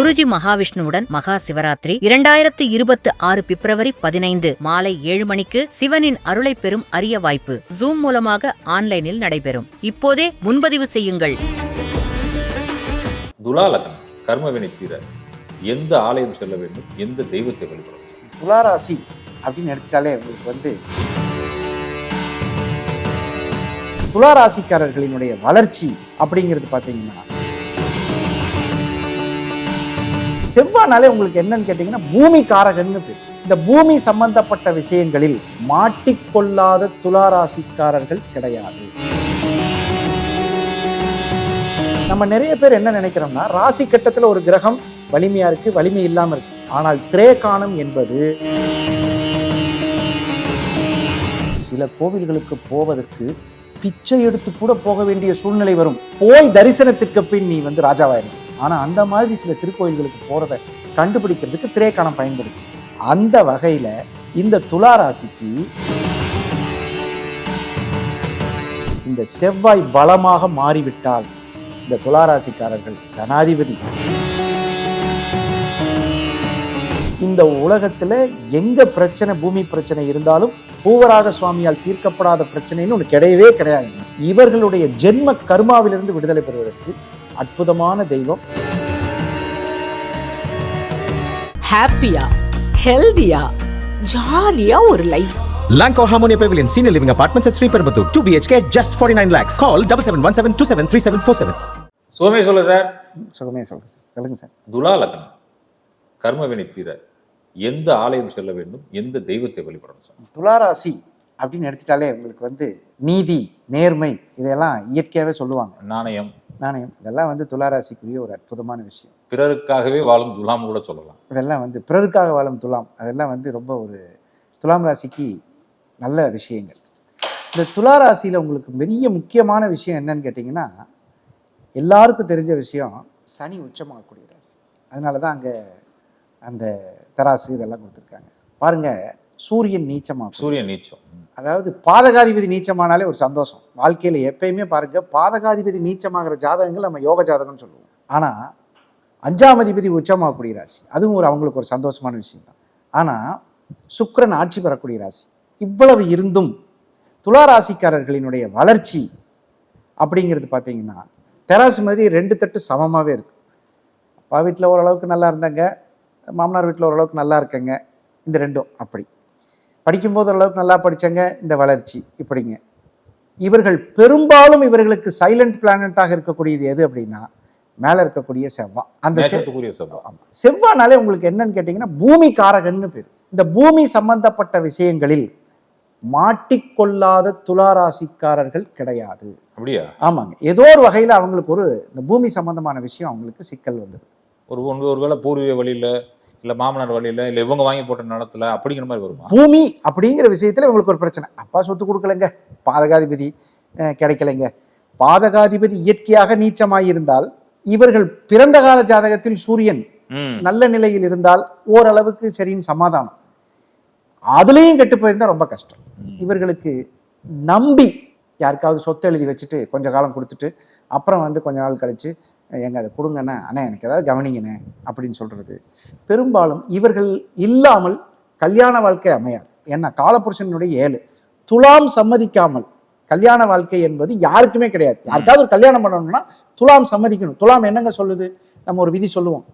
குருஜி மகாவிஷ்ணுவுடன் மகா சிவராத்திரி 2026 பிப்ரவரி 15 மாலை 7 மணிக்கு சிவனின் அருளை பெறும் அரிய வாய்ப்பு ஜூம் மூலமாக ஆன்லைனில் நடைபெறும். இப்போதே முன்பதிவு செய்யுங்கள். துலா லக்னம் கர்மவினை தீர எந்த ஆலயம் செல்ல வேண்டும், எந்த தெய்வத்தை வழிபட? துளாராசி அப்படின்னு எடுத்துட்டாலே உங்களுக்கு துளாராசிக்காரர்களினுடைய வளர்ச்சி அப்படிங்கிறது பார்த்தீங்கன்னா, செவ்வாய்னாலே உங்களுக்கு என்னன்னு கேட்டீங்கன்னா பூமி காரகன்னு பேர். இந்த பூமி சம்பந்தப்பட்ட விஷயங்களில் மாட்டிக்கொள்ளாத துளாராசிக்காரர்கள் கிடையாது. நம்ம நிறைய பேர் என்ன நினைக்கிறோம்னா, ராசி கட்டத்தில் ஒரு கிரகம் வலிமையா இருக்கு, வலிமை இல்லாம இருக்கு. ஆனால் திரேகானம் என்பது சில கோவில்களுக்கு போவதற்கு பிச்சை எடுத்து கூட போக வேண்டிய சூழ்நிலை வரும். போய் தரிசனத்திற்கு பின் நீ ராஜாவாயிரும். ஆனா அந்த மாதிரி சில திருக்கோயில்களுக்கு போறத கண்டுபிடிக்கிறதுக்கு திரேகானம் பயன்படுது. அந்த வகையில இந்த துளாராசிக்கு இந்த செவ்வாய் பலமாக மாறிவிட்டால் இந்த துளாராசிக்காரர்கள் தனாதிபதி இந்த உலகத்துல எங்க பிரச்சனை, பூமி பிரச்சனை இருந்தாலும் பூவராக சுவாமியால் தீர்க்கப்படாத பிரச்சனைன்னு ஒன்று கிடையவே கிடையாது. இவர்களுடைய ஜென்ம கர்மாவிலிருந்து விடுதலை பெறுவதற்கு அற்புதமான தெய்வம். ஹாப்பியா, ஹெல்தியா, ஜாலியா ஒரு life. Lanco Harmonia Pavilion Senior Living Apartments at Sriperambur, 2 BHK, just 49 lakhs. Call 7717273747. சுகமே சொல்ல சார். சுகமே சொல்லுங்க சார். சொல்லுங்க சார். துலா லக்னம் கர்மவினை தீர எந்த ஆலயம் செல்ல வேண்டும், எந்த தெய்வத்தை வழிபடணும் சார்? துளாராசி அப்படின்னு எடுத்துட்டாலே உங்களுக்கு நீதி, நேர்மை இதெல்லாம் இயற்கையாகவே சொல்லுவாங்க. நாணயம் இதெல்லாம் துளாராசிக்குரிய ஒரு அற்புதமான விஷயம். பிறருக்காகவே வாழும் துலாம் கூட சொல்லலாம். இதெல்லாம் பிறருக்காக வாழும் துலாம், அதெல்லாம் ரொம்ப ஒரு துலாம் ராசிக்கு நல்ல விஷயங்கள். இந்த துளாராசியில் உங்களுக்கு பெரிய முக்கியமான விஷயம் என்னன்னு கேட்டிங்கன்னா, எல்லாருக்கும் தெரிஞ்ச விஷயம் சனி உச்சமாகக்கூடிய ராசி. அதனால தான் அங்கே அந்த தராசு இதெல்லாம் கொடுத்துருக்காங்க. பாருங்க, சூரியன் நீச்சம். அதாவது பாதகாதிபதி நீச்சமானாலே ஒரு சந்தோஷம். வாழ்க்கையில் எப்பயுமே பாருங்க, பாதகாதிபதி நீச்சமாகிற ஜாதகங்கள் நம்ம யோக ஜாதகம்னு சொல்லுவோம். ஆனால் 5ஆம் அதிபதி உச்சமாகக்கூடிய ராசி, அதுவும் அவங்களுக்கு ஒரு சந்தோஷமான விஷயம் தான். ஆனால் சுக்கிரன் ஆட்சி பெறக்கூடிய ராசி. இவ்வளவு இருந்தும் துளாராசிக்காரர்களினுடைய வளர்ச்சி அப்படிங்கிறது பார்த்தீங்கன்னா, தெராசு மாதிரி 2 தட்டு சமமாகவே இருக்கு. அப்பா வீட்டில் ஓரளவுக்கு நல்லா இருந்தாங்க, மாமனார் வீட்டில் ஓரளவுக்கு நல்லா இருக்கங்க. இந்த ரெண்டும் அப்படி படிக்கும்போது ஓரளவுக்கு நல்லா படித்தங்க. இந்த வளர்ச்சி இப்படிங்க. இவர்கள் பெரும்பாலும் இவர்களுக்கு சைலண்ட் பிளானட்டாக இருக்கக்கூடியது எது அப்படின்னா, மேலே இருக்கக்கூடிய செவ்வாய். அந்த செவ்வாய்னாலே உங்களுக்கு என்னன்னு கேட்டிங்கன்னா, பூமி காரகன்னு பேர். இந்த பூமி சம்பந்தப்பட்ட விஷயங்களில் மாட்டிக்கொள்ளாத துளாராசிக்காரர்கள் கிடையாது. அப்படியா? ஆமாங்க. ஏதோ ஒரு வகையில் அவங்களுக்கு இந்த பூமி சம்பந்தமான விஷயம் அவங்களுக்கு சிக்கல் வந்துடுது. ஒருவேளை பூர்வீக வழியில, இல்ல மாமனார் வழியில, இல்ல இவங்க வாங்கி போட்ட நிலத்துல அப்படிங்கிற மாதிரி வருமா? பூமி அப்படிங்கிற விஷயத்துல இவங்களுக்கு ஒரு பிரச்சனை. அப்பா சொத்து கொடுக்கலைங்க, பாதகாதிபதி கிடைக்கலைங்க. பாதகாதிபதி இயற்கையாக நீச்சமாயிருந்தால், இவர்கள் பிறந்த கால ஜாதகத்தில் சூரியன் நல்ல நிலையில் இருந்தால் ஓரளவுக்கு சரின்னு சமாதானம். அதுலேயும் கெட்டு போயிருந்தா ரொம்ப கஷ்டம். இவர்களுக்கு நம்பி யாருக்காவது சொத்து எழுதி வச்சுட்டு கொஞ்ச காலம் கொடுத்துட்டு அப்புறம் கொஞ்ச நாள் கழிச்சு எங்க அதை கொடுங்கண்ணே, அண்ணா எனக்கு ஏதாவது கவனிங்கண்ணே அப்படின்னு சொல்றது. பெரும்பாலும் இவர்கள் இல்லாமல் கல்யாண வாழ்க்கை அமையாது. ஏன்னா காலபுருஷனுடைய 7 துலாம் சம்மதிக்காமல் கல்யாண வாழ்க்கை என்பது யாருக்குமே கிடையாது. யாருக்காவது ஒரு கல்யாணம் பண்ணணும்னா துலாம் சம்மதிக்கணும். துலாம் என்னங்க சொல்லுது? நம்ம ஒரு விதி சொல்லுவோம்,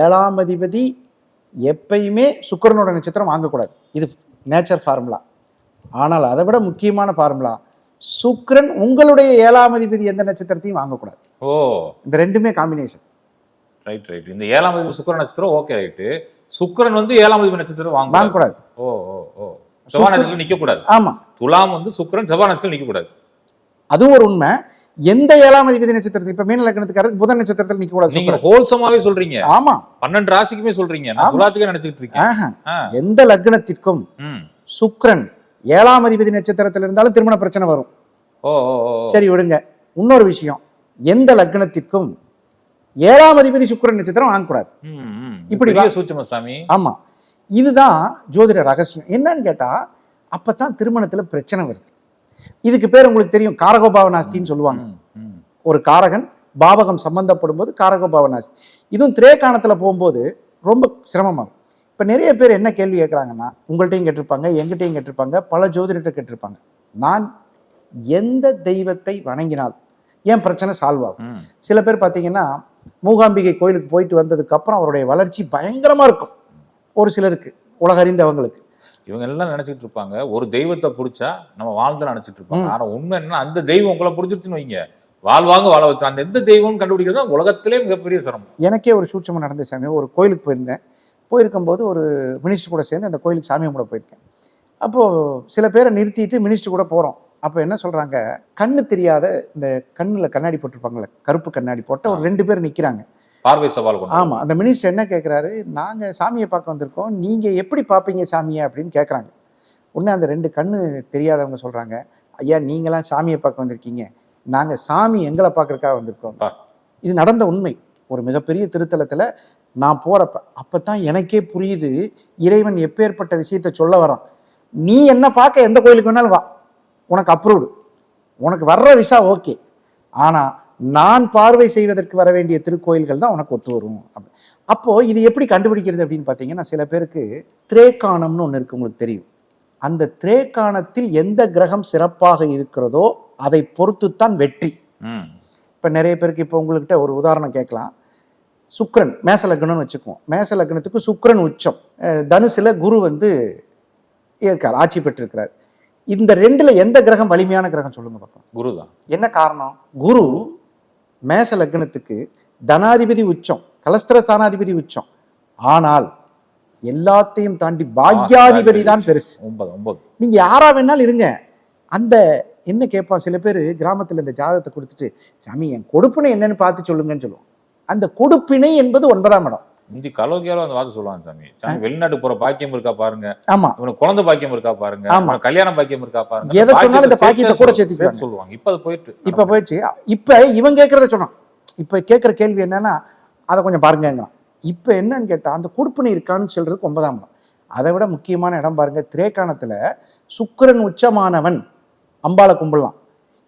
7ஆம் அதிபதி எப்பயுமே சுக்கிரனோட நட்சத்திரம் வாங்கக்கூடாது. இது நேச்சர் ஃபார்முலா. ஆனால் அதை விட முக்கியமான ஃபார்முலா, சுக்கிரன் உங்களுடைய 7ஆம் அதிபதி எந்த நட்சத்திரத்தையும் வாங்கக்கூடாது. ஓ, இந்த ரெண்டுமே காம்பினேஷன். ரைட். இந்த 7ஆம் அதிபதி சுக்கிரன் நட்சத்திரம் ஓகே ரைட்டு. சுக்கிரன் 7ஆம் அதிபதி நட்சத்திரம் வாங்கக்கூடாது. ஓ, செவ்வாய் நட்சத்திரம் நிக்க கூடாது. ஆமா, துலாம் சுக்கிரன் செவ்வாய் நட்சத்திரம் நிக்க கூடாது. அதுவும் ஒரு உண்மை. எந்த 7ஆம் அதிபதி நட்சத்திரத்தை, இப்ப மீன லக்னத்துக்காரருக்கு புதன் நட்சத்திரத்தில் நிக்க கூடாது. நீங்க ஹோல்சமாவே சொல்றீங்க. ஆமா, 12 ராசிக்குமே சொல்றீங்க. நான் துலாத்துக்கே நினைச்சிட்டு இருக்கேன். எந்த லக்னத்திற்கும் சுக்கிரன் 7ஆம் அதிபதி நட்சத்திரத்தில் இருந்தாலும் திருமண பிரச்சனை வரும். சரி விடுங்க. இன்னொரு விஷயம், எந்த லக்னத்திற்கும் 7ஆம் அதிபதி சுக்கிரன் நட்சத்திரம் வாங்கக்கூடாது. இப்படி சூட்சுமசாமி. ஆமா, இதுதான் ஜோதிட ரகசியம். என்னன்னு கேட்டா, அப்பதான் திருமணத்துல பிரச்சனை வருது. இதுக்கு பேர் உங்களுக்கு தெரியும், காரகோபாவ நாஸ்தின்னு சொல்லுவாங்க. ஒரு காரகன் பாவகம் சம்பந்தப்படும் போது காரக பாவனாசி. இதுவும் திரேகாணத்தில் போகும்போது ரொம்ப சிரமமாகும். இப்போ நிறைய பேர் என்ன கேள்வி கேட்குறாங்கன்னா, உங்கள்கிட்டையும் கேட்டிருப்பாங்க, எங்கிட்டையும் கேட்டிருப்பாங்க, பல ஜோதிடர்கிட்ட கேட்டிருப்பாங்க, நான் எந்த தெய்வத்தை வணங்கினால் ஏன் பிரச்சனை சால்வ் ஆகும்? சில பேர் பார்த்தீங்கன்னா மூகாம்பிகை கோயிலுக்கு போயிட்டு வந்ததுக்கு அப்புறம் அவருடைய வளர்ச்சி பயங்கரமா இருக்கும். ஒரு சிலருக்கு, உலக அறிந்தவங்களுக்கு. இவங்க எல்லாம் நினைச்சிட்டு இருப்பாங்க ஒரு தெய்வத்தை பிடிச்சா நம்ம வாழ்ந்து நினைச்சிட்டு இருப்பாங்க. ஆனா உண்மை என்ன, அந்த தெய்வம் உங்களை பிடிச்சிருச்சுன்னு வைங்க, வாழ்வாங்க வாழ வச்சு அந்த எந்த தெய்வம்னு கண்டுபிடிக்கிறது தான் உலகத்திலே மிகப்பெரிய சிரமம். எனக்கே ஒரு சூட்சமம் நடந்த சாமி. ஒரு கோயிலுக்கு போயிருந்தேன். போயிருக்கும்போது ஒரு மினிஸ்டர் கூட சேர்ந்து அந்த கோயிலுக்கு சாமி கும்பிட போயிருக்கேன். அப்போது சில பேரை நிறுத்திட்டு மினிஸ்டர் கூட போகிறோம். அப்போ என்ன சொல்கிறாங்க, கண்ணு தெரியாத இந்த கண்ணில் கண்ணாடி போட்டிருப்பாங்களே, கருப்பு கண்ணாடி போட்ட ஒரு 2 பேர் நிற்கிறாங்க. பார்வை சவால். ஆமாம். அந்த மினிஸ்டர் என்ன கேட்குறாரு, நாங்கள் சாமியை பார்க்க வந்திருக்கோம், நீங்கள் எப்படி பார்ப்பீங்க சாமியை அப்படின்னு கேட்குறாங்க. உடனே அந்த 2 கண்ணு தெரியாதவங்க சொல்கிறாங்க, ஐயா நீங்களாம் சாமியை பார்க்க வந்திருக்கீங்க, நாங்கள் சாமி எங்களை பார்க்கறதுக்காக வந்திருக்கோம். இது நடந்த உண்மை. ஒரு மிகப்பெரிய திருத்தலத்தில் நான் போகிறப்ப அப்போ தான் எனக்கே புரியுது, இறைவன் எப்பேற்பட்ட விஷயத்த சொல்ல வரான். நீ என்ன பார்க்க எந்த கோயிலுக்கு வேணாலும் வா, உனக்கு அப்ரூவ்டு, உனக்கு வர்ற விசா ஓகே, ஆனால் நான் பார்வை செய்வதற்கு வர வேண்டிய திருக்கோயில்கள் தான் உனக்கு ஒத்து வரும். அப்போது இது எப்படி கண்டுபிடிக்கிறது அப்படின்னு பார்த்தீங்கன்னா, சில பேருக்கு திரேக்காணம்னு ஒன்று இருக்குது, உங்களுக்கு தெரியும். அந்த திரேக்காணத்தில் எந்த கிரகம் சிறப்பாக இருக்கிறதோ அதை பொறுத்துத்தான் வெற்றி. இப்போ நிறைய பேருக்கு, இப்போ உங்கள்கிட்ட ஒரு உதாரணம் கேட்கலாம். சுக்கிரன் மேச லக்னம்னு வச்சுக்குவோம். மேச லக்னத்துக்கு சுக்கிரன் உச்சம், தனுசுல குரு இருக்கார், ஆட்சி பெற்றிருக்கிறார். இந்த 2ல் எந்த கிரகம் வலிமையான கிரகம் சொல்லுங்க பார்ப்போம்? குரு தான். என்ன காரணம்? குரு மேச லக்னத்துக்கு தனாதிபதி உச்சம், கலஸ்திர ஸ்தானாதிபதி உச்சம். ஆனால் எல்லாத்தையும் தாண்டி பாக்யாதிபதி தான் பெருசு. 9. நீங்க யாரா வேணாலும் இருங்க. அந்த என்ன கேட்பான், சில பேர் கிராமத்தில் இந்த ஜாதகத்தை கொடுத்துட்டு, சாமி என் கொடுப்பினை என்னன்னு பார்த்து சொல்லுங்கன்னு சொல்லுவோம். அந்த கொடுப்பினை என்பது 9ஆம் இடம். இந்தி கலோக்கியாலும் அந்த வார்த்தை சொல்லுவாங்க, சாமி சாமி வெளிநாட்டு போற பாக்கியம் இருக்கா பாருங்க, ஆமா இவனுக்கு குழந்தை பாக்கியம் இருக்கா பாருங்க, ஆமா கல்யாண பாக்கியம் இருக்கா பாருங்க, எதை சொன்னாலும் இந்த பாக்கியத்தை கூட சேர்த்து சொல்லுவாங்க. இப்ப அது போயிடுச்சு. இப்ப இவன் கேட்கறத சொன்னான். இப்ப கேட்கிற கேள்வி என்னன்னா, அதை கொஞ்சம் பாருங்கிறான். இப்ப என்னன்னு கேட்டா, அந்த கொடுப்பினை இருக்கான்னு சொல்றதுக்கு 9ஆம் இடம். அதை விட முக்கியமான இடம் பாருங்க, திரேக்காணத்துல சுக்கிரன் உச்சமானவன் அம்பாளை கும்பிடலாம்.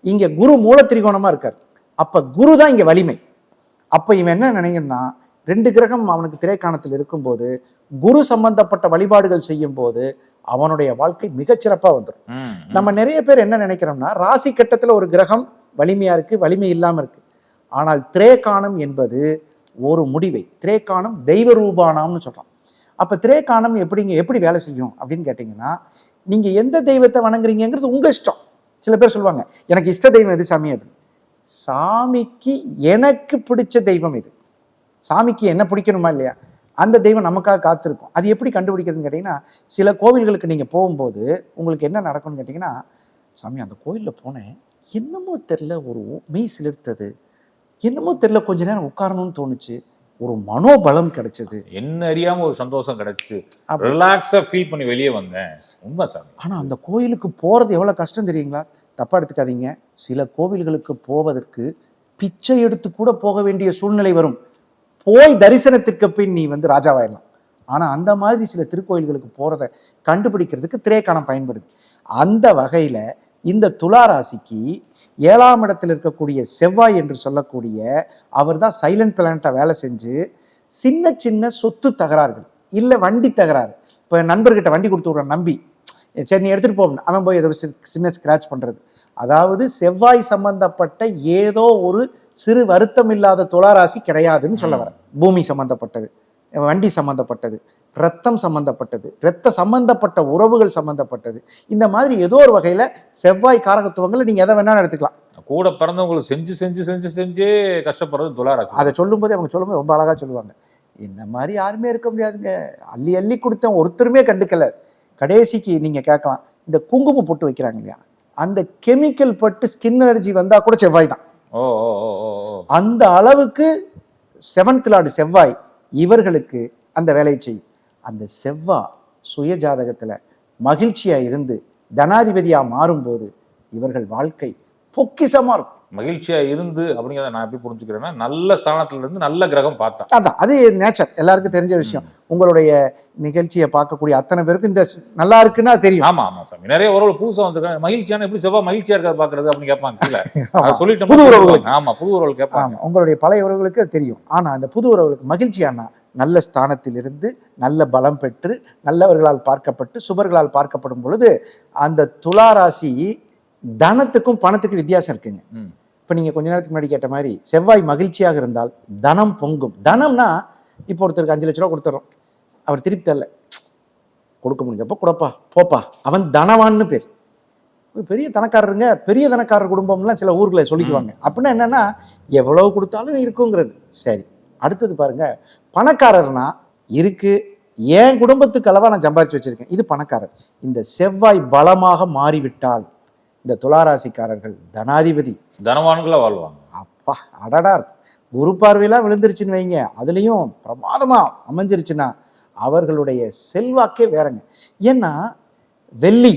இங்க குரு மூல திரிகோணமா இருக்காரு. அப்ப குரு தான் இங்க வலிமை. அப்ப இவன் என்ன நினைக்கிறன்னா, 2 கிரகம் அவனுக்கு திரைக்காணத்தில் இருக்கும்போது குரு சம்பந்தப்பட்ட வழிபாடுகள் செய்யும் போது அவனுடைய வாழ்க்கை மிகச்சிறப்பா வந்துடும். நம்ம நிறைய பேர் என்ன நினைக்கிறோம்னா, ராசி கட்டத்துல ஒரு கிரகம் வலிமையா இருக்கு, வலிமை இல்லாம இருக்கு. ஆனால் திரேக்காணம் என்பது ஒரு முடிவை, திரேக்காணம் தெய்வ ரூபானாம்னு சொல்றான். அப்ப திரேக்காணம் எப்படி வேலை செய்யும் அப்படின்னு கேட்டீங்கன்னா, நீங்க எந்த தெய்வத்தை வணங்குறீங்கிறது உங்க இஷ்டம். சில பேர் சொல்லுவாங்க, எனக்கு இஷ்ட தெய்வம் எது சாமி அப்படின்னு. சாமிக்கு எனக்கு பிடிச்ச தெய்வம் இது. சாமிக்கு என்ன பிடிக்கணுமா இல்லையா, அந்த தெய்வம் நமக்காக காத்திருக்கும். அது எப்படி கண்டுபிடிக்கிறதுன்னு கேட்டிங்கன்னா, சில கோவில்களுக்கு நீங்கள் போகும்போது உங்களுக்கு என்ன நடக்கும்னு கேட்டிங்கன்னா, சாமி அந்த கோயிலில் போனேன், என்னமோ தெரில, ஒரு மெய் சிலிர்த்தது, என்னமோ தெரில, கொஞ்ச நேரம் உட்காரணும்னு தோணுச்சு, ஒரு மனோபலம் கிடைச்சது, என்ன அறியாம ஒரு சந்தோஷம் கிடைச்சு, ரிலாக்ஸா ஃபீல் பண்ணி வெளியே வந்தேன். உண்மை சாமி. ஆனால் அந்த கோயிலுக்கு போகிறது எவ்வளோ கஷ்டம் தெரியுங்களா? தப்பாக எடுத்துக்காதீங்க. சில கோவில்களுக்கு போவதற்கு பிச்சை எடுத்து கூட போக வேண்டிய சூழ்நிலை வரும். போய் தரிசனத்திற்கு பின் நீ ராஜாவாயிடலாம். ஆனால் அந்த மாதிரி சில திருக்கோயில்களுக்கு போகிறத கண்டுபிடிக்கிறதுக்கு திரேக்காணம் பயன்படுது. அந்த வகையில் இந்த துலா ராசிக்கு 7ஆம் இடத்தில் இருக்கக்கூடிய செவ்வாய் என்று சொல்லக்கூடிய அவர் தான் சைலண்ட் பிளானட்டா வேலை செஞ்சு சின்ன சின்ன சொத்து தகராறுகள், இல்லை வண்டி தகராறு. இப்போ நண்பர்கிட்ட வண்டி கொடுத்து விட்றான் நம்பி, சரி நீ எடுத்துகிட்டு போகணும், அவன் போய் ஏதோ சின்ன ஸ்க்ராட்ச் பண்ணுறது. அதாவது செவ்வாய் சம்பந்தப்பட்ட ஏதோ ஒரு சிறு வருத்தம் இல்லாத துளாராசி கிடையாதுன்னு சொல்ல வர. பூமி சம்பந்தப்பட்டது, வண்டி சம்பந்தப்பட்டது, ரத்தம் சம்பந்தப்பட்டது, ரத்த சம்பந்தப்பட்ட உறவுகள் சம்பந்தப்பட்டது, இந்த மாதிரி ஏதோ ஒரு வகையில் செவ்வாய் காரகத்துவங்களை நீங்கள் எதை வேணாலும் எடுத்துக்கலாம். கூட பிறந்தவங்களுக்கு செஞ்சு செஞ்சு செஞ்சு செஞ்சே கஷ்டப்படுறது துளாராசி. அதை சொல்லும்போது அவங்க சொல்லும்போது ரொம்ப அழகாக சொல்லுவாங்க, இந்த மாதிரி யாருமே இருக்க முடியாதுங்க, அள்ளி அள்ளி கொடுத்தேன், ஒருத்தருமே கண்டுக்கல. கடைசிக்கு நீங்கள் கேட்கலாம், இந்த குங்குமம் போட்டு வைக்கிறாங்க இல்லையா, அந்த கெமிக்கல் பட்டு ஸ்கின் அலர்ஜி வந்தால் கூட செவ்வாய் தான். அந்த அளவுக்கு 7th லார்டு செவ்வாய் இவர்களுக்கு அந்த வேலையை செய்யும். அந்த செவ்வாய் சுய ஜாதகத்தில் மகிழ்ச்சியாக இருந்து தனாதிபதியாக மாறும்போது இவர்கள் வாழ்க்கை பொக்கிஷமாக இருக்கும். மகிழ்ச்சியா இருந்து அப்படிங்கிறத நான் எப்படி புரிஞ்சுக்கிறேன்னா, நல்ல ஸ்தானத்துல இருந்து நல்ல கிரகம் பார்த்தா. அதான் அது நேச்சர், எல்லாருக்கும் தெரிஞ்ச விஷயம். உங்களுடைய நிகழ்ச்சியை பார்க்கக்கூடிய அத்தனை பேருக்கு இந்த நல்லா இருக்குன்னா தெரியும். ஆமா ஆமா சாமி, நிறைய உறவுகள் புதுசா வந்திருக்காங்க, மகிழ்ச்சியான எப்படி செவ்வாய் மகிழ்ச்சியா இருக்காது பாக்குறது அப்படின்னு கேட்பாங்க. இல்ல ஆமா. சொல்லிட்டு புது உறவுகளுக்கு. ஆமா, புது உறவுகள் கேட்பாங்க. ஆமா, உங்களுடைய பழைய உறவுகளுக்கு அது தெரியும். ஆனா அந்த புது உறவுகளுக்கு மகிழ்ச்சியானா நல்ல ஸ்தானத்தில் இருந்து நல்ல பலம் பெற்று நல்லவர்களால் பார்க்கப்பட்டு சுபர்களால் பார்க்கப்படும் பொழுது அந்த துலா ராசி தனத்துக்கும் பணத்துக்கும் வித்தியாசம் இருக்குங்க. ம். இப்போ நீங்கள் கொஞ்ச நேரத்துக்கு முன்னாடி கேட்ட மாதிரி செவ்வாய் மகிழ்ச்சியாக இருந்தால் தனம் பொங்கும். தனம்னா இப்போ ஒருத்தருக்கு 5 லட்ச ரூபா கொடுத்துறோம், அவர் திருப்பி தரல, கொடுக்க முடிஞ்சப்போ கொடுப்பா போப்பா, அவன் தனவான்னு பேர். பெரிய தனக்காரருங்க, பெரிய தனக்காரர் குடும்பம்லாம் சில ஊர்களை சொல்லிக்குவாங்க. அப்படின்னா என்னன்னா எவ்வளவு கொடுத்தாலும் இருக்குங்கிறது. சரி, அடுத்தது பாருங்க, பணக்காரர்னா இருக்கு, என் குடும்பத்துக்கு அளவா நான் சம்பாதிச்சு வச்சிருக்கேன், இது பணக்காரர். இந்த செவ்வாய் பலமாக மாறிவிட்டால் இந்த துளாராசிக்காரர்கள் தனாதிபதி தனவான்களா வாழ்வாங்க. அப்பா அடடா இருக்கும். குரு பார்வையெல்லாம் விழுந்துருச்சுன்னு வைங்க, அதுலேயும் பிரமாதமா அமைஞ்சிருச்சுன்னா அவர்களுடைய செல்வாக்கே வேறங்க. ஏன்னா வெள்ளி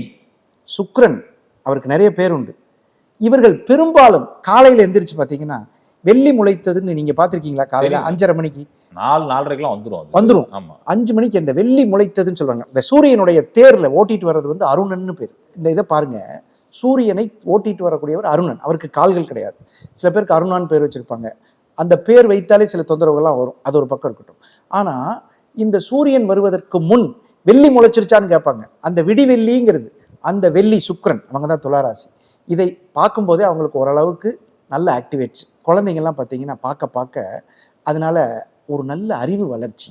சுக்கிரன் அவருக்கு நிறைய பேர் உண்டு. இவர்கள் பெரும்பாலும் காலையில் எந்திரிச்சு பார்த்தீங்கன்னா வெள்ளி முளைத்ததுன்னு நீங்க பார்த்துருக்கீங்களா? காலையில 5:30 மணிக்கு 4:30க்கெல்லாம் வந்துடும். ஆமா, 5 மணிக்கு இந்த வெள்ளி முளைத்ததுன்னு சொல்றாங்க. இந்த சூரியனுடைய தேர்ல ஓட்டிட்டு வர்றது வந்து அருணன்னு பேர். இந்த இதை பாருங்க, சூரியனை ஓட்டிட்டு வரக்கூடியவர் அருணன். அவருக்கு கால்கள் கிடையாது. சில பேருக்கு அருணான்னு பேர் வச்சிருப்பாங்க. அந்த பேர் வைத்தாலே சில தொந்தரவுகள்லாம் வரும், அது ஒரு பக்கம் இருக்கட்டும். ஆனா இந்த சூரியன் வருவதற்கு முன் வெள்ளி முளைச்சிருச்சான்னு கேட்பாங்க. அந்த விடிவெள்ளிங்கிறது அந்த வெள்ளி சுக்கிரன், அவங்க தான் துளாராசி. இதை பார்க்கும்போதே அவங்களுக்கு ஓரளவுக்கு நல்ல ஆக்டிவேட்ஸ். குழந்தைங்கள்லாம் பார்த்தீங்கன்னா பார்க்க அதனால ஒரு நல்ல அறிவு வளர்ச்சி,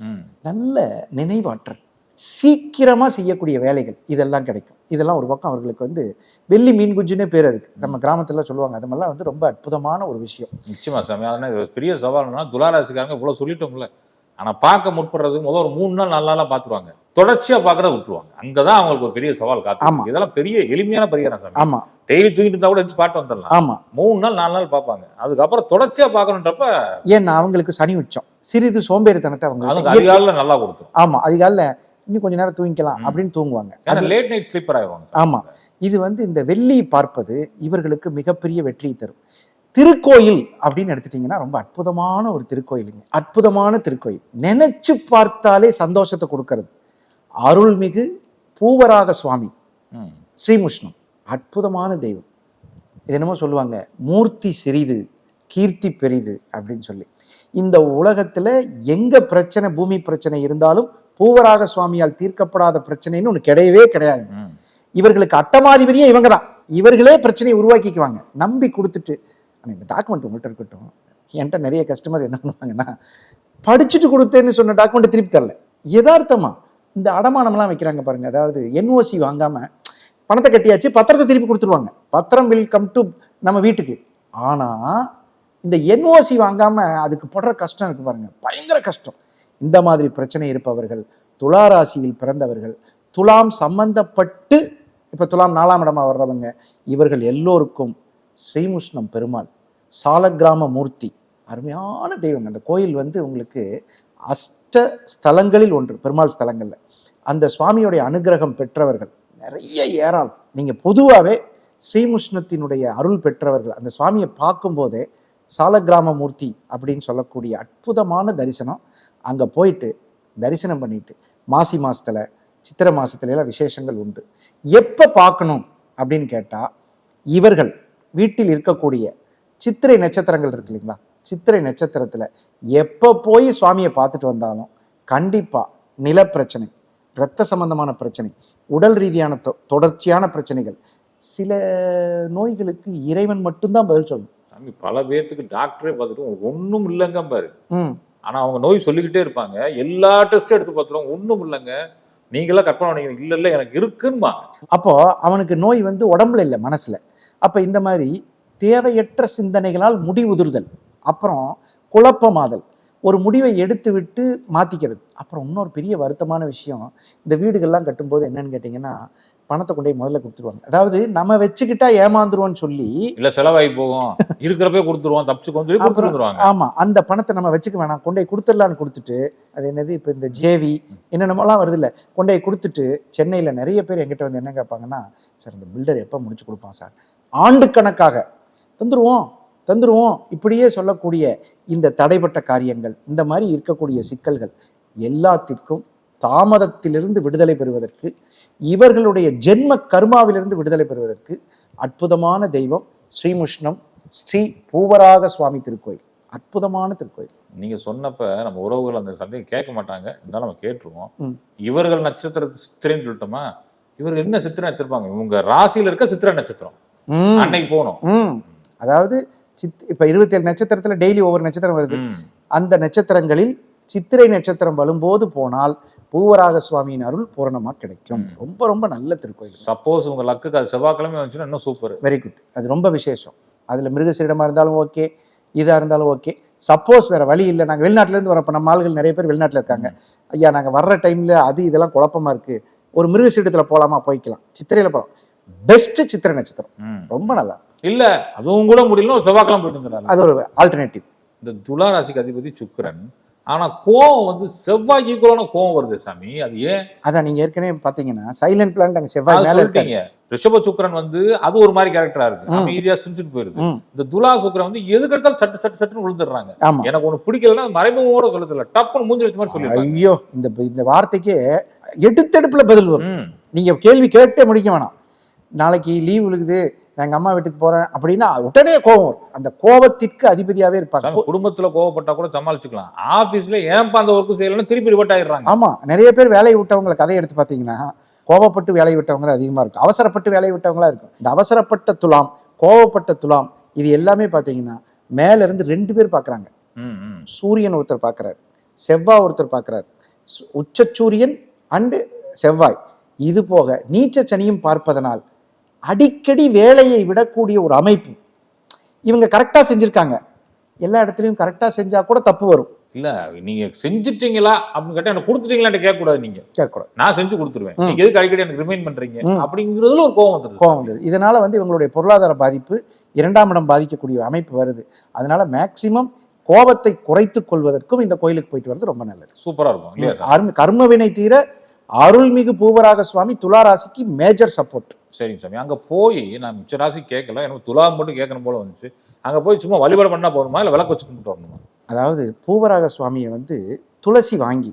நல்ல நினைவாற்றல், சீக்கிரமா செய்யக்கூடிய வேலைகள் இதெல்லாம் கிடைக்கும். இதெல்லாம் ஒரு பக்கம் அவர்களுக்கு வந்து வெள்ளி மீன் குஞ்சுன்னே பேர் அதுக்கு. நம்ம கிராமத்துல சொல்லுவாங்க. அது மாதிரிலாம் வந்து ரொம்ப அற்புதமான ஒரு விஷயம். நிச்சயமா சாமி. அதனால இது ஒரு பெரிய சவால்னா, துளாராசிக்காரங்க இவ்வளவு சொல்லிட்டோம்ல, ஆனா பார்க்க முற்படுறது முதல் ஒரு 3 நாள் 4 நாளா பார்த்துருவாங்க, தொடர்ச்சியா பார்க்கறத விட்டுருவாங்க. அங்கதான் அவங்களுக்கு ஒரு பெரிய சவால் காத்து. இதெல்லாம் பெரிய எளிமையான பரிகாரம் சாமி. ஆமா, டெய்லி தூங்கிட்டு இருந்தா கூட வச்சு பாட்டு வந்துடலாம். ஆமா, 3 நாள் 4 நாள் பார்ப்பாங்க, அதுக்கப்புறம் தொடர்ச்சியா பார்க்கணுன்றப்ப ஏன்னா அவங்களுக்கு சனி உச்சம், சிறிது சோம்பேறித்தனத்தை அவங்க அதிகாலையில நல்லா கொடுத்துரும். ஆமா, அதிகாலைல இன்னும் கொஞ்ச நேரம் தூங்கிக்கலாம் அப்படின்னு தூங்குவாங்க. லேட் நைட் ஸ்லீப்பர் ஆயிடுவாங்க. ஆமா, இது வந்து இந்த வெள்ளி பார்ப்பது இவர்களுக்கு மிகப்பெரிய வெற்றியை தரும். திருக்கோயில் அப்படின்னு எடுத்துட்டீங்கன்னா ரொம்ப அற்புதமான ஒரு திருக்கோயிலுங்க. அற்புதமான திருக்கோயில், நினைச்சு பார்த்தாலே சந்தோஷத்தை கொடுக்கறது. அருள்மிகு பூவராக சுவாமி ஸ்ரீமுஷ்ணம், அற்புதமான தெய்வம். இது என்னமோ சொல்லுவாங்க, மூர்த்தி சிறிது கீர்த்தி பெரிது அப்படின்னு சொல்லி. இந்த உலகத்துல எங்க பிரச்சனை, பூமி பிரச்சனை இருந்தாலும் பூவராக சுவாமியால் தீர்க்கப்படாத பிரச்சனைன்னு ஒன்று கிடையவே கிடையாது. இவர்களுக்கு அட்டமாதிபதியே இவங்க தான். இவர்களே பிரச்சனையை உருவாக்கிக்குவாங்க, நம்பி கொடுத்துட்டு. ஆனால் இந்த டாக்குமெண்ட் உங்கள்கிட்ட இருக்கட்டும். என்கிட்ட நிறைய கஸ்டமர் என்ன பண்ணுவாங்கன்னா, படிச்சுட்டு கொடுத்தேன்னு சொன்ன டாக்குமெண்ட் திருப்பி தரல. யதார்த்தமா இந்த அடமானம்லாம் வைக்கிறாங்க பாருங்க. அதாவது NOC வாங்காம பணத்தை கட்டியாச்சு, பத்திரத்தை திருப்பி கொடுத்துருவாங்க. பத்திரம் வில் கம் டு நம்ம வீட்டுக்கு. ஆனா இந்த NOC வாங்காம அதுக்கு படுற கஷ்டம் இருக்கு பாருங்க, பயங்கர கஷ்டம். இந்த மாதிரி பிரச்சனை இருப்பவர்கள், துளாராசியில் பிறந்தவர்கள், துலாம் சம்பந்தப்பட்டு இப்ப துலாம் 4ஆம் இடமா வர்றவங்க, இவர்கள் எல்லோருக்கும் ஸ்ரீமுஷ்ணம் பெருமாள் சாலக்கிராம மூர்த்தி அருமையான தெய்வங்க. அந்த கோயில் வந்து உங்களுக்கு அஷ்ட ஸ்தலங்களில் ஒன்று, பெருமாள் ஸ்தலங்கள்ல. அந்த சுவாமியுடைய அனுகிரகம் பெற்றவர்கள் நிறைய ஏராளம். நீங்க பொதுவாகவே ஸ்ரீமுஷ்ணத்தினுடைய அருள் பெற்றவர்கள் அந்த சுவாமியை பார்க்கும்போதே சாலக்கிராம மூர்த்தி அப்படின்னு சொல்லக்கூடிய அற்புதமான தரிசனம். அங்கே போயிட்டு தரிசனம் பண்ணிட்டு மாசி மாசத்துல சித்திரை மாசத்துல எல்லாம் விசேஷங்கள் உண்டு. எப்போ பார்க்கணும் அப்படின்னு கேட்டால், இவர்கள் வீட்டில் இருக்கக்கூடிய சித்திரை நட்சத்திரங்கள் இருக்கு இல்லைங்களா, சித்திரை நட்சத்திரத்தில் எப்போ போய் சுவாமியை பார்த்துட்டு வந்தாலும் கண்டிப்பாக நிலப்பிரச்சனை, இரத்த சம்பந்தமான பிரச்சனை, உடல் ரீதியான தொடர்ச்சியான பிரச்சனைகள், சில நோய்களுக்கு இறைவன் மட்டும்தான் பதில் சொல்லணும். சாமி பல பேர்த்துக்கு டாக்டரே பார்த்துட்டு ஒன்றும் இல்லைங்க பாரு, ஆனா அவங்க நோய் சொல்லிக்கிட்டே இருப்பாங்க. எல்லா டெஸ்டும் எடுத்து பார்த்துருவாங்க, ஒன்றும் இல்லைங்க, நீங்களாம் கற்பனை பண்ணீங்க, இல்ல இல்ல எனக்கு இருக்குன்னு. அப்போ அவனுக்கு நோய் வந்து உடம்புல இல்லை, மனசுல. அப்ப இந்த மாதிரி தேவையற்ற சிந்தனைகளால் முடிவுதிர்தல், அப்புறம் குழப்பமாதல், ஒரு முடிவை எடுத்து விட்டு மாத்திக்கிறது. அப்புறம் இன்னொரு பெரிய வருத்தமான விஷயம், இந்த வீடுகள்லாம் கட்டும்போது என்னன்னு கேட்டீங்கன்னா, பணத்தை கொண்டே முதல்ல கொடுத்துருவாங்க. அதாவது நம்ம வச்சுக்கிட்டா ஏமாந்துருவோம்னு சொல்லி, இல்ல செலவாகி போகும், இருக்கிறப்பே கொடுத்துருவோம், தப்பிச்சு கொஞ்சம் கொடுத்துருவாங்க. ஆமா, அந்த பணத்தை நம்ம வச்சுக்க வேணாம், கொண்டே கொடுத்துடலான்னு கொடுத்துட்டு, அது என்னது இப்போ இந்த ஜேவி என்னென்னமோலாம் வருது இல்லை, கொண்டே கொடுத்துட்டு சென்னையில் நிறைய பேர் எங்கிட்ட வந்து என்ன கேட்பாங்கன்னா, சார் இந்த பில்டர் எப்போ முடிச்சு கொடுப்பான் சார், ஆண்டு கணக்காக தந்துருவோம், தந்துருவோம் இப்படியே சொல்லக்கூடிய இந்த தடைப்பட்ட காரியங்கள், இந்த மாதிரி இருக்கக்கூடிய சிக்கல்கள் எல்லாத்திற்கும் தாமதத்திலிருந்து விடுதலை பெறுவதற்கு, இவர்களுடைய ஜென்ம கர்மாவிலிருந்து விடுதலை பெறுவதற்கு அற்புதமான தெய்வம் ஸ்ரீமுஷ்ணம் ஸ்ரீ பூவராக சுவாமி திருக்கோயில். அற்புதமான திருக்கோயில். நீங்க சொன்னப்ப நம்ம உறவுகள் அந்த சண்டையை கேட்க மாட்டாங்க, இருந்தாலும் நம்ம கேட்டுருவோம். இவர்கள் நட்சத்திர சித்திரைன்னு சொல்லிட்டோமா, இவர்கள் என்ன சித்திரை நட்சத்திரப்பாங்க, இவங்க ராசியில இருக்க சித்திரை நட்சத்திரம் அன்னைக்கு போகணும். அதாவது இப்ப 27 நட்சத்திரத்துல டெய்லி ஒவ்வொரு நட்சத்திரம் வருது. அந்த நட்சத்திரங்களில் சித்திரை நட்சத்திரம் வரும்போது போனால் பூவராக சுவாமியின் அருள் பூரணமா கிடைக்கும். ரொம்ப ரொம்ப நல்ல திருக்கோயில். சப்போஸ் உங்க லக்குக்கு அது செவ்வாய்க்கிழமை வந்துச்சுன்னா இன்னும் சூப்பர். Very good. அது ரொம்ப விசேஷம். அதுல மிருகசீரிடமா இருந்தாலும் ஓகே, இதா இருந்தாலும் ஓகே. சப்போஸ் வேற வழி இல்லை, நாங்கள் வெளிநாட்டுல இருந்து வரப்போ நம்ம ஆளுகள் நிறைய பேர் வெளிநாட்டுல இருக்காங்க, ஐயா நாங்க வர்ற டைம்ல அது இதெல்லாம் குழப்பமா இருக்கு, ஒரு மிருகசீரிடத்துல போலாமா, போய்க்கலாம். சித்திரையில போகலாம். பெஸ்ட் சித்திரை நட்சத்திரம், ரொம்ப நல்லா. இல்ல அதுவும் கூட முடியல, ஒரு செவ்வாய்க்கிழமை போயிட்டு வந்துடுறாங்க. அது ஒரு ஆல்டர்னேட்டிவ். இந்த துலா ராசிக்கு அதிபதி சுக்கிரன், ஆனா கோவம் வந்து செவ்வாய் ஈக்குவலான கோவம் வருது சாமி, அது ஏன்? அதான் நீங்க ஏற்கனவே பாத்தீங்கன்னா சைலண்ட் பிளானட் அங்க செவ்வாய் மேல இருக்கீங்க. ரிஷப சுக்கிரன் வந்து அது ஒரு மாதிரி கேரக்டரா இருக்கு, அமைதியா சிரிச்சுட்டு போயிருது. இந்த துலா சுக்கிரன் வந்து எதுக்கு எடுத்தாலும் சட்டு சட்டு சட்டுன்னு விழுந்துடுறாங்க. எனக்கு ஒண்ணு பிடிக்கலன்னா மறைமுகமோட சொல்ல தெரியல, டப்புன்னு மூஞ்சி வச்ச மாதிரி சொல்லி, ஐயோ இந்த வார்த்தைக்கு எடுத்தெடுப்புல பதில் வரும். நீங்க கேள்வி கேட்டே முடிக்க வேணாம். நாளைக்கு லீவ் விழுகுது, நான் எங்க அம்மா வீட்டுக்கு போறேன் அப்படின்னா உடனே கோபம் வரும். அந்த கோபத்திற்கு அதிபதியாவே இருப்பாங்க. குடும்பத்துல கோவப்பட்டா கூட சமாளிச்சுக்கலாம், ஆபீஸ்ல ஏன்பா அந்த ஒர்க் செய்யலன்னு திருப்பி ரிவர்ட் ஆயிடுறாங்க. ஆமா, நிறைய பேர் வேலையை விட்டவங்களை கதையை எடுத்து பாத்தீங்கன்னா கோபப்பட்டு வேலையை விட்டவங்க அதிகமா இருக்கும், அவசரப்பட்டு வேலையை விட்டவங்களா இருக்கும். இந்த அவசரப்பட்ட துலாம், கோபப்பட்ட துலாம், இது எல்லாமே பாத்தீங்கன்னா மேல இருந்து 2 பேர் பாக்குறாங்க. சூரியன் ஒருத்தர் பாக்குறாரு, செவ்வாய் ஒருத்தர் பாக்குறாரு, உச்ச சூரியன் அண்டு செவ்வாய். இது போக நீச்ச சனியும் பார்ப்பதனால் அடிக்கடி வேலையை விடக்கூடிய ஒரு அமைப்பு. இவங்க கரெக்டா செஞ்சிருக்காங்க, எல்லா இடத்துலயும் கரெக்டா செஞ்சா கூட தப்பு வரும். இல்ல நீங்க செஞ்சுட்டீங்களா அப்படின்னு கேட்டா எனக்கு கொடுத்துட்டீங்களா கேட்க கூடாது. நீங்க கேட்கக்கூடாது, நான் செஞ்சு கொடுத்துருவேன், நீங்க எதுக்கு அடிக்கடி எனக்கு ரிமைண்ட் பண்றீங்க அப்படிங்கிறதுல ஒரு கோவம் வந்துருது. இதனால வந்து இவங்களுடைய பொருளாதார பாதிப்பு, 2ஆம் இடம் பாதிக்கக்கூடிய அமைப்பு வருது. அதனால மேக்சிமம் கோபத்தை குறைத்துக் கொள்வதற்கும் இந்த கோயிலுக்கு போயிட்டு வர்றது ரொம்ப நல்லது. சூப்பரா இருக்கும் இல்லையா? கர்ம வினை தீர அருள்மிகு பூவராக சுவாமி துலா ராசிக்கு மேஜர் சப்போர்ட். சரிங்க சாமி, அங்க போய் நான் மிச்ச ராசி கேட்கல, எனக்கு துலா மட்டும் கேட்கணும் போல வந்துச்சு. அங்க போய் சும்மா வழிபாடு பண்ணா போதுமா, இல்ல விளக்கு வச்சு கும்பிட்டு வரணுமா? அதாவது பூவராக சுவாமியை வந்து துளசி வாங்கி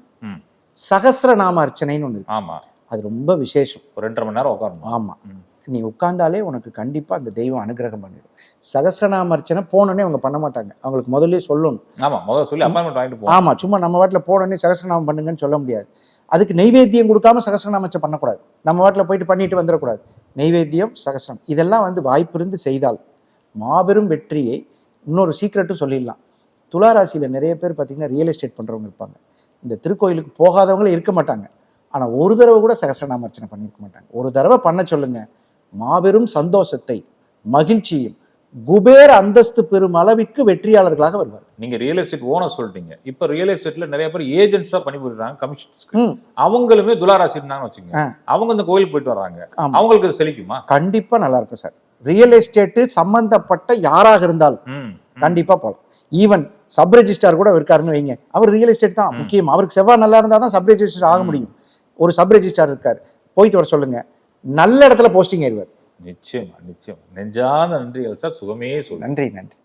சகஸ்ரநாம அர்ச்சனைன்னு ஒண்ணு இருக்கு. ஆமா, அது ரொம்ப விசேஷம். ஒரு 2.5 மணி நேரம் உட்காரணும். ஆமா, நீ உட்கார்ந்தாலே உனக்கு கண்டிப்பா அந்த தெய்வம் அனுகிரகம் பண்ணிடும். சகஸ்ரநாம அர்ச்சனை போனோடனே அவங்க பண்ண மாட்டாங்க, அவங்களுக்கு முதல்ல சொல்லணும். ஆமா, முதல்ல சொல்லி அப்பாயின்மெண்ட் வாங்கிட்டு போகணும். ஆமா, சும்மா நம்ம வாட்டில் போனோடனே சகஸ்ரநாமம் பண்ணுங்கன்னு சொல்ல முடியாது. அதுக்கு நெய்வேத்தியம் கொடுக்காம சகஸ்ரநாமச்சை பண்ணக்கூடாது. நம்ம வாட்டில் போயிட்டு பண்ணிட்டு வந்துடக்கூடாது. நெய்வேத்தியம், சகஸ்ரம் இதெல்லாம் வந்து வாய்ப்பு இருந்து செய்தால் மாபெரும் வெற்றியை. இன்னொரு சீக்ரெட்டும் சொல்லிடலாம். துலா ராசியில் நிறைய பேர் பார்த்தீங்கன்னா ரியல் எஸ்டேட் பண்ணுறவங்க இருப்பாங்க. இந்த திருக்கோயிலுக்கு போகாதவங்களே இருக்க மாட்டாங்க. ஆனால் ஒரு தடவை கூட சகஸ்ரநாம அர்ச்சனை பண்ணியிருக்க மாட்டாங்க. ஒரு தடவை பண்ண சொல்லுங்க, மாபெரும் சந்தோஷத்தை, மகிழ்ச்சியும், குபேர அந்தஸ்து பெறும் அளவிற்கு வெற்றியாளர்களாக வருவார். நீங்க ரியல் எஸ்டேட் ஓனர் சொல்லிட்டீங்க. இப்ப ரியல் எஸ்டேட்ல நிறைய பேர் ஏஜென்ட்ஸா பணிபுரிறாங்க, கமிஷன்ஸ்க்கு. அவங்களுமே துலாராசி இருந்தாங்கன்னு வச்சுக்கோங்க, அவங்க இந்த கோயிலுக்கு போயிட்டு வர்றாங்க, அவங்களுக்கு இது செழிக்குமா? கண்டிப்பா நல்லா இருக்கும் சார். ரியல் எஸ்டேட் சம்பந்தப்பட்ட யாராக இருந்தாலும் கண்டிப்பா போகலாம். ஈவன் சப் ரெஜிஸ்டார் கூட இருக்காருன்னு வைங்க, அவர் ரியல் எஸ்டேட் தான் முக்கியம். அவருக்கு செவ்வாய் நல்லா இருந்தா தான் சப் ரெஜிஸ்டர் ஆக முடியும். ஒரு சப் ரெஜிஸ்டார் இருக்காரு, போயிட்டு வர சொல்லுங்க, நல்ல இடத்துல போஸ்டிங் ஆயிடுவார். நிச்சயமா நிச்சயம். நெஞ்சாத நன்றிகள் சார், சுகமே சொல்லு. நன்றி நன்றி.